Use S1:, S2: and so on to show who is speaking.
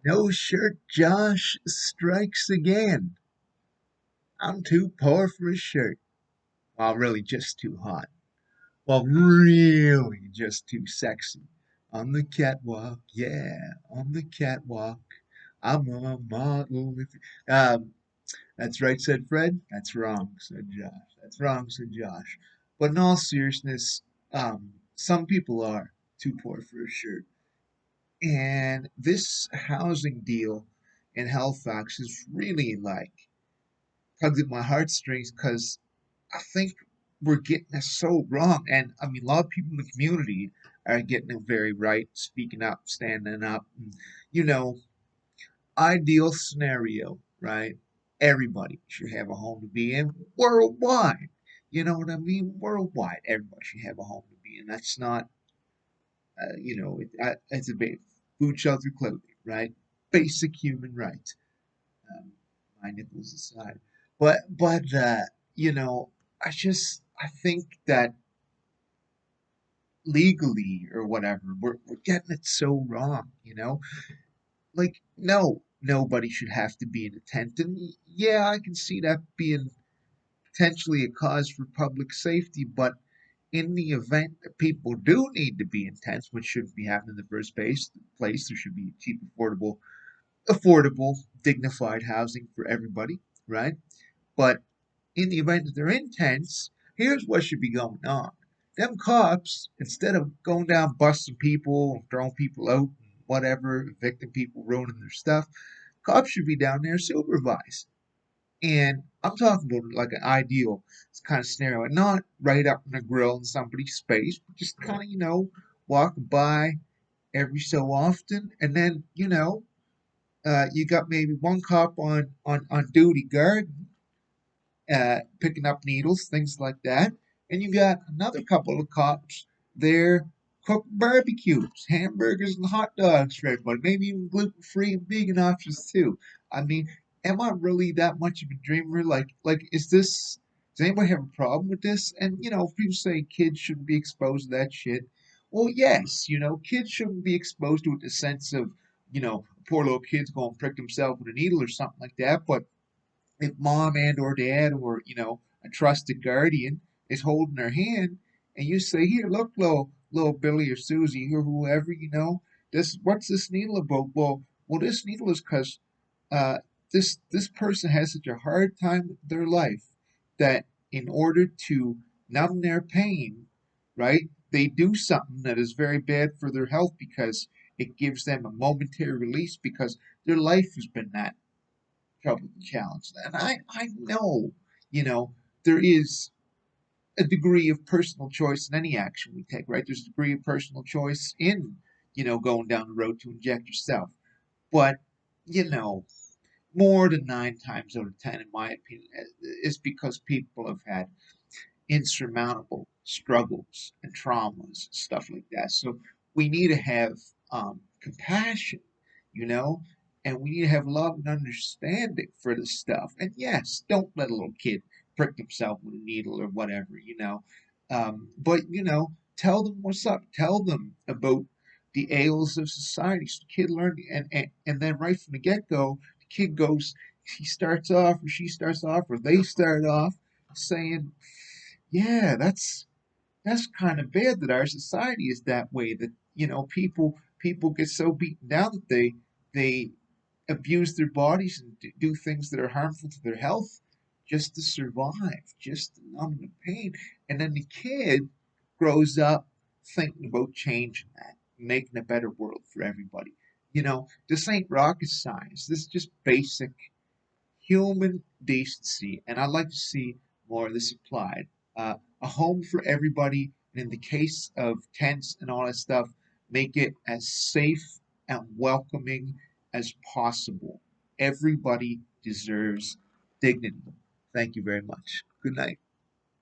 S1: No shirt Josh strikes again. I'm too poor for a shirt. Well, really just too hot. Well, really just too sexy. On the catwalk, yeah, on the catwalk. I'm a model. That's right, said Fred. That's wrong, said Josh. That's wrong, said Josh. But in all seriousness, some people are too poor for a shirt. And this housing deal in Halifax is really like tugged at my heartstrings because I think we're getting it so wrong. And I mean, a lot of people in the community are getting it very right, speaking up, standing up. And, you know, ideal scenario, right? Everybody should have a home to be in worldwide. You know what I mean? Worldwide, everybody should have a home to be in. That's not, it's a bit food, shelter, clothing, right? Basic human rights. Um, my nipples aside, but you know, I think that legally or whatever, we're getting it so wrong. Like no, nobody should have to be in a tent, and yeah, I can see that being potentially a cause for public safety, but in the event that people do need to be in tents, which shouldn't be happening in the first place, there should be cheap, affordable, dignified housing for everybody, right? But in the event that they're in tents, here's what should be going on. Them cops, instead of going down busting people, throwing people out, whatever, evicting people, ruining their stuff, cops should be down there supervised. And I'm talking about like an ideal kind of scenario, and not right up in the grill in somebody's space, but just kind of, walking by every so often. And then, you got maybe one cop on duty guard, picking up needles, things like that. And you got another couple of cops there cooking barbecues, hamburgers, and hot dogs for everybody. Maybe even gluten free and vegan options too. I mean, am I really that much of a dreamer? Is this? Does anybody have a problem with this? And if people say kids shouldn't be exposed to that shit, well, yes, kids shouldn't be exposed to it in the sense of, a poor little kid's going to prick himself with a needle or something like that. But if mom and or dad or a trusted guardian is holding their hand and you say, here, look, little Billy or Susie or whoever, this what's this needle about? Well, this needle is because uh, this person has such a hard time with their life that in order to numb their pain, right, they do something that is very bad for their health because it gives them a momentary release because their life has been that trouble and challenge. And I know, you know, there is a degree of personal choice in any action we take, right? There's a degree of personal choice in, going down the road to inject yourself. But, you know, more than 9 times out of 10, in my opinion, is because people have had insurmountable struggles and traumas, stuff like that. So we need to have compassion, you know, and we need to have love and understanding for this stuff. And yes, don't let a little kid prick himself with a needle or whatever, but tell them what's up. Tell them about the ails of society. So the kid learn, and then right from the get go, the kid goes. He starts off, or she starts off, or they start off saying, yeah, that's kind of bad that our society is that way. That people get so beaten down that they abuse their bodies and do things that are harmful to their health just to survive, just to numb the pain. And then the kid grows up thinking about changing that, making a better world for everybody. This ain't rocket science. This is just basic human decency, and I'd like to see more of this applied. A home for everybody, and in the case of tents and all that stuff, make it as safe and welcoming as possible. Everybody deserves dignity. Thank you very much. Good night.